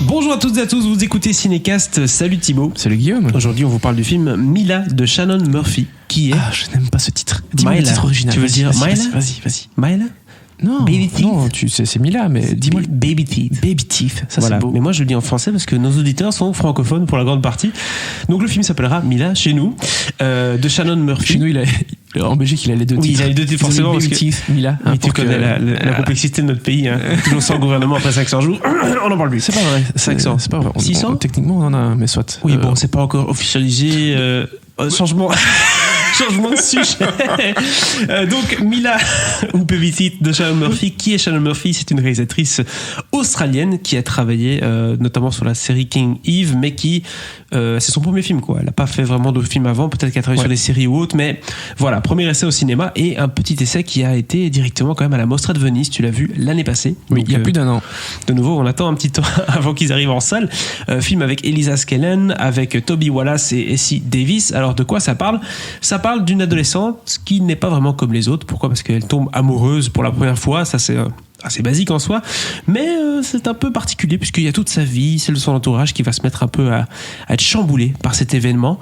Bonjour à toutes et à tous, vous écoutez Cinécast. Salut Thibaut. Salut Guillaume. Aujourd'hui, on vous parle du film Mila de Shannon Murphy. Qui est je n'aime pas ce titre. Dis-moi le titre original. Tu veux dire Mila? Vas-y. Mila? Non, Baby Teeth. Non, c'est Mila, mais dis-moi. Baby Teeth. Baby Teeth, ça voilà. c'est beau. Mais moi je le dis en français parce que nos auditeurs sont francophones pour la grande partie. Donc le film s'appellera Mila chez nous, de Shannon Murphy. Chez nous, en Belgique, il a les deux titres. Oui, il a les deux titres forcément. Baby parce que... Teeth, Mila. Mais tu connais la complexité de notre pays. Hein. Toujours sans gouvernement après 500 jours. On en parle plus. C'est pas vrai. 500. C'est pas vrai. 600 techniquement, on en a un, mais soit. Oui, bon, c'est pas encore officialisé. Changement de sujet. Donc Mila ou Baby Teeth de Shannon Murphy. Qui est Shannon Murphy? C'est une réalisatrice australienne qui a travaillé notamment sur la série King Eve, mais qui c'est son premier film quoi. Elle n'a pas fait vraiment de film avant, peut-être qu'elle a travaillé sur des séries ou autres, mais voilà, premier essai au cinéma et un petit essai qui a été directement quand même à la Mostra de Venise. Tu l'as vu l'année passée. Oui, donc, il y a plus d'un an. De nouveau, on attend un petit temps avant qu'ils arrivent en salle. Film avec Elisa Skellen, avec Toby Wallace et Essie Davis. Alors de quoi ça parle? Ça parle d'une adolescente qui n'est pas vraiment comme les autres. Pourquoi? Parce qu'elle tombe amoureuse pour la première fois. Ça c'est assez basique en soi, mais c'est un peu particulier puisqu'il y a toute sa vie, celle de son entourage qui va se mettre un peu à être chamboulé par cet événement.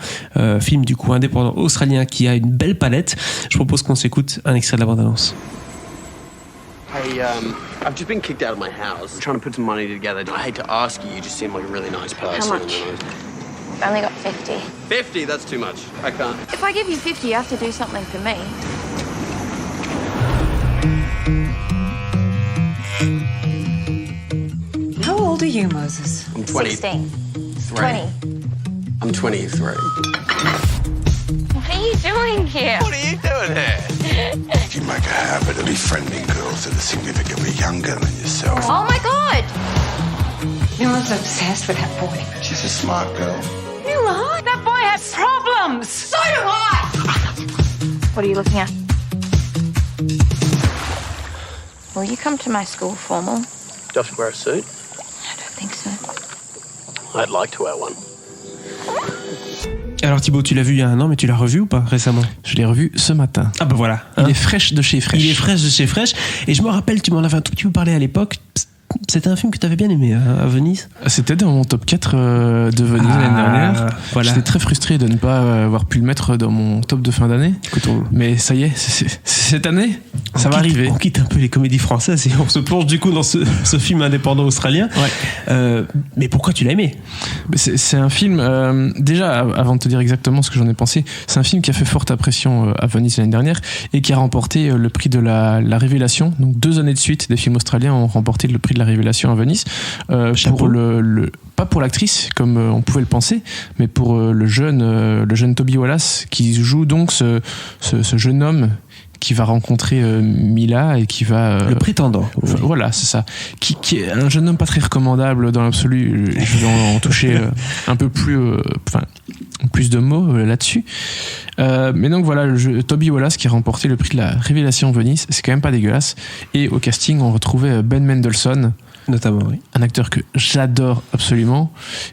Film du coup indépendant australien qui a une belle palette. Je propose qu'on s'écoute un extrait de la bande-annonce. Hey, I've just been kicked out of my house. I'm trying to put some money together. I hate to ask you, you just seem like a really nice person. How much? I've only got 50. 50? That's too much. I can't. If I give you 50, you have to do something for me. How old are you, Moses? I'm 20. 16. 20. 20. I'm 23. What are you doing here? What are you doing here? You make a habit of befriending girls that are significantly younger than yourself. Oh my god! Mila's obsessed with that boy. She's a smart girl. Mila, that boy has problems. So do I! What are you looking at? Will you come to my school formal? Do I have to wear a suit? I don't think so. I'd like to wear one. Alors Thibaut, tu l'as vu il y a un an, mais tu l'as revu ou pas récemment? Je l'ai revu ce matin. Ah bah voilà. Il est fraîche de chez fraîche. Il est fraîche de chez fraîche. Et je me rappelle, tu m'en avais un tout petit peu parlé à l'époque. C'était un film que tu avais bien aimé à Venise. C'était dans mon top 4 de Venise l'année dernière. Voilà. J'étais très frustré de ne pas avoir pu le mettre dans mon top de fin d'année. Mais ça y est, c'est cette année, ça va arriver. On quitte un peu les comédies françaises et on se plonge du coup dans ce film indépendant australien. Ouais. Mais pourquoi tu l'as aimé? C'est un film, déjà avant de te dire exactement ce que j'en ai pensé, c'est un film qui a fait forte impression à Venise l'année dernière et qui a remporté le prix de la Révélation. Donc 2 années de suite, des films australiens ont remporté le prix de la Révélation à Venise. Pour pas pour l'actrice comme on pouvait le penser, mais pour le jeune Toby Wallace qui joue donc ce jeune homme qui va rencontrer Mila et qui va le prétendant. Voilà, c'est ça. Qui est un jeune homme pas très recommandable dans l'absolu. Je vais en toucher un peu plus, plus de mots là-dessus. Mais donc voilà, Toby Wallace qui a remporté le prix de la Révélation Venise, c'est quand même pas dégueulasse. Et au casting, on retrouvait Ben Mendelsohn, notamment, oui. Un acteur que j'adore absolument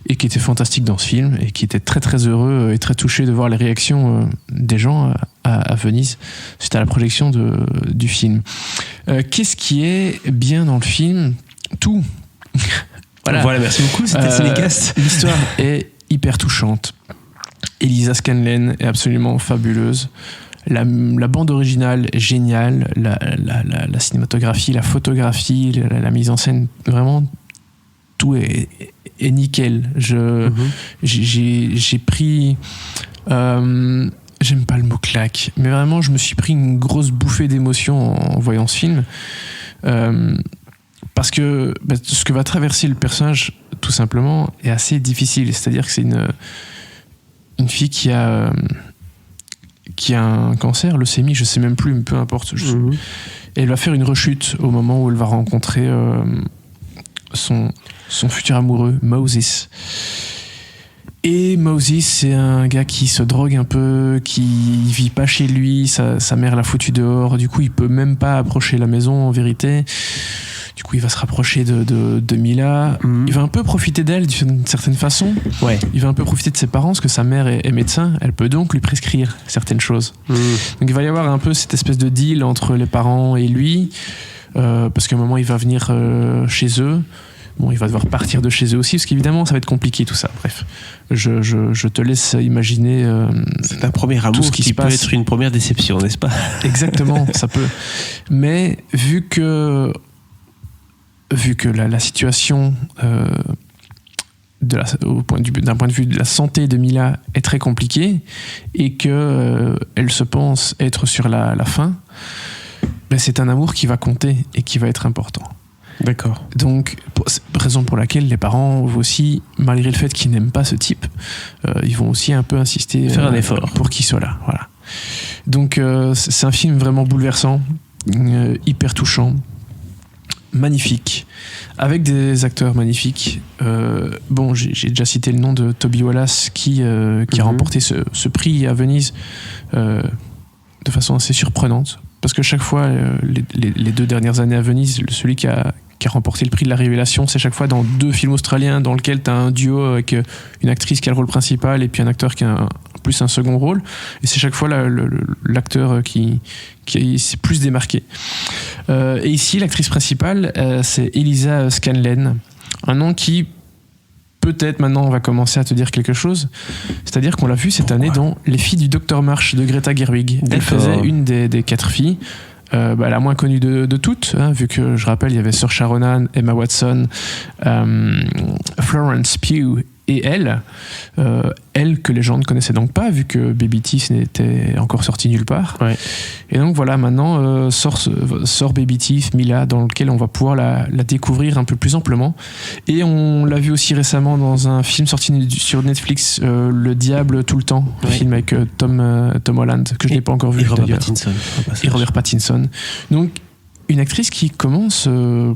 et qui était fantastique dans ce film et qui était très très heureux et très touché de voir les réactions des gens à Venise suite à la projection du film. Qu'est-ce qui est bien dans le film? Tout. Voilà, merci beaucoup, c'était Cinécast. L'histoire est hyper touchante. Elisa Scanlon est absolument fabuleuse. La bande originale est géniale, la cinématographie, la photographie, la mise en scène, vraiment tout est nickel. J'ai pris, j'aime pas le mot claque, mais vraiment je me suis pris une grosse bouffée d'émotion en voyant ce film, parce que ce que va traverser le personnage tout simplement est assez difficile. C'est-à-dire que c'est une fille qui a un cancer, leucémie, je sais même plus, mais peu importe. Et elle va faire une rechute au moment où elle va rencontrer son futur amoureux, Moses. Et Moses, c'est un gars qui se drogue un peu, qui vit pas chez lui, sa mère l'a foutu dehors, du coup il peut même pas approcher la maison en vérité. Du coup, il va se rapprocher de Mila. Il va un peu profiter d'elle d'une certaine façon. Ouais. Il va un peu profiter de ses parents, parce que sa mère est médecin. Elle peut donc lui prescrire certaines choses. Donc il va y avoir un peu cette espèce de deal entre les parents et lui, parce qu'à un moment, il va venir chez eux. Bon, il va devoir partir de chez eux aussi, parce qu'évidemment, ça va être compliqué tout ça. Bref, je te laisse imaginer. C'est un premier amour tout ce qui se peut passe. être une première déception, n'est-ce pas? Exactement, ça peut. Mais vu que la situation d'un point de vue de la santé de Mila est très compliquée et que elle se pense être sur la fin, ben c'est un amour qui va compter et qui va être important. D'accord. Donc, raison pour laquelle les parents aussi, malgré le fait qu'ils n'aiment pas ce type, ils vont aussi un peu insister, faire un effort pour qu'il soit là. Voilà. Donc, c'est un film vraiment bouleversant, hyper touchant, magnifique, avec des acteurs magnifiques. Bon, j'ai déjà cité le nom de Toby Wallace qui a remporté ce prix à Venise de façon assez surprenante. Parce que chaque fois, les 2 dernières années à Venise, celui qui a remporté le prix de la révélation, c'est chaque fois dans 2 films australiens dans lesquels tu as un duo avec une actrice qui a le rôle principal et puis un acteur qui a plus un second rôle. Et c'est chaque fois l'acteur qui s'est plus démarqué. Et ici, l'actrice principale, c'est Elisa Scanlen. Un nom qui, peut-être maintenant, on va commencer à te dire quelque chose. C'est-à-dire qu'on l'a vu cette année dans Les filles du Dr Marsh de Greta Gerwig. Elle faisait une des 4 filles. La moins connue de toutes, hein, vu que, je rappelle, il y avait Saoirse Ronan, Emma Watson, Florence Pugh et elle que les gens ne connaissaient donc pas, vu que Baby Teeth n'était encore sorti nulle part. Ouais. Et donc voilà, maintenant sort Baby Teeth, Mila, dans lequel on va pouvoir la découvrir un peu plus amplement. Et on l'a vu aussi récemment dans un film sorti sur Netflix, Le Diable tout le temps, un film avec Tom Holland, que je n'ai pas encore vu d'ailleurs. Et Robert Pattinson. Donc une actrice qui commence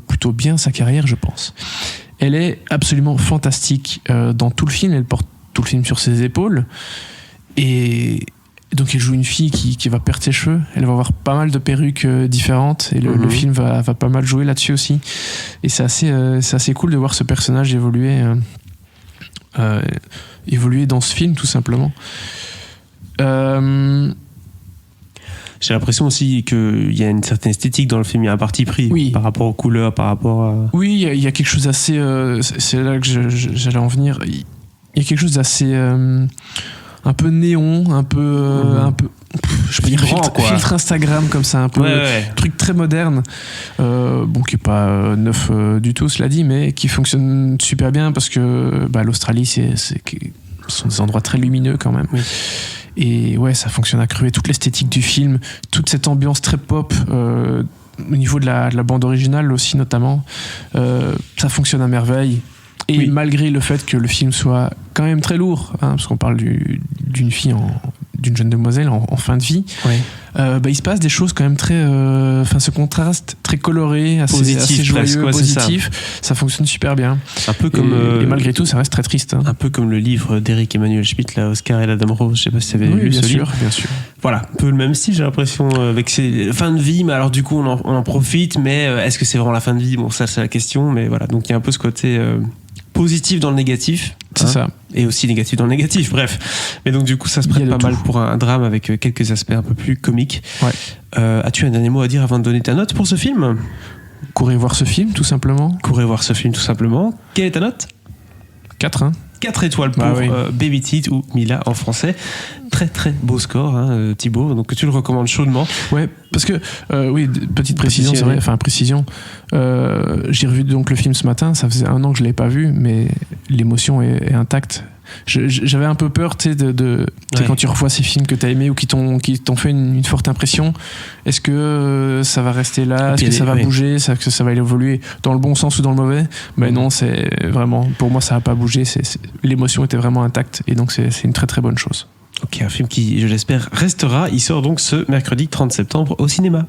plutôt bien sa carrière, je pense. Elle est absolument fantastique dans tout le film. Elle porte tout le film sur ses épaules. Et donc, elle joue une fille qui va perdre ses cheveux. Elle va avoir pas mal de perruques différentes. Et le film va pas mal jouer là-dessus aussi. Et c'est assez cool de voir ce personnage évoluer dans ce film, tout simplement. J'ai l'impression aussi qu'il y a une certaine esthétique dans le film, il y a un parti pris par rapport aux couleurs, par rapport à... Oui, il y a quelque chose d'assez... c'est là que j'allais en venir. Il y a quelque chose d'assez... un peu néon, un peu je peux dire filtre Instagram comme ça, un peu truc très moderne, qui est pas neuf du tout, cela dit, mais qui fonctionne super bien parce que l'Australie, ce sont des endroits très lumineux quand même. Oui. Et ouais, ça fonctionne à crever. Toute l'esthétique du film, toute cette ambiance très pop, au niveau de la bande originale aussi notamment, ça fonctionne à merveille. Et malgré le fait que le film soit quand même très lourd, hein, parce qu'on parle d'une fille, d'une jeune demoiselle en fin de vie, il se passe des choses quand même très... ce contraste très coloré, assez joyeux, positif, ça fonctionne super bien. Un peu comme... et malgré tout, ça reste très triste. Hein. Un peu comme le livre d'Eric Emmanuel Schmitt, là, Oscar et la Dame Rose, je sais pas si tu avais lu ce livre. Bien sûr. Voilà, un peu le même style, j'ai l'impression, avec ses fins de vie, mais alors du coup, on en profite, mais est-ce que c'est vraiment la fin de vie? Bon, ça, c'est la question, mais voilà. Donc, il y a un peu ce côté... positif dans le négatif, c'est ça, et aussi négatif dans le négatif, bref. Mais donc du coup ça se prête pas mal pour un drame avec quelques aspects un peu plus comiques. As-tu un dernier mot à dire avant de donner ta note pour ce film? Courez voir ce film tout simplement. Quelle est ta note? 4, hein. 4 étoiles pour Baby Teeth ou Mila en français. Très très beau score, hein, Thibaut, donc tu le recommandes chaudement. Ouais, parce que petite précision, c'est vrai, précision. J'ai revu donc le film ce matin, ça faisait 1 an que je l'avais pas vu, mais l'émotion est intacte. J'avais un peu peur, tu sais, quand tu revois ces films que tu as aimés ou qui t'ont fait une forte impression, est-ce que ça va rester là, est-ce que ça va bouger, est-ce que ça va évoluer dans le bon sens ou dans le mauvais? Mais non, c'est vraiment, pour moi ça n'a pas bougé, l'émotion était vraiment intacte et donc c'est une très très bonne chose. Ok, un film qui, je l'espère, restera. Il sort donc ce mercredi 30 septembre au cinéma.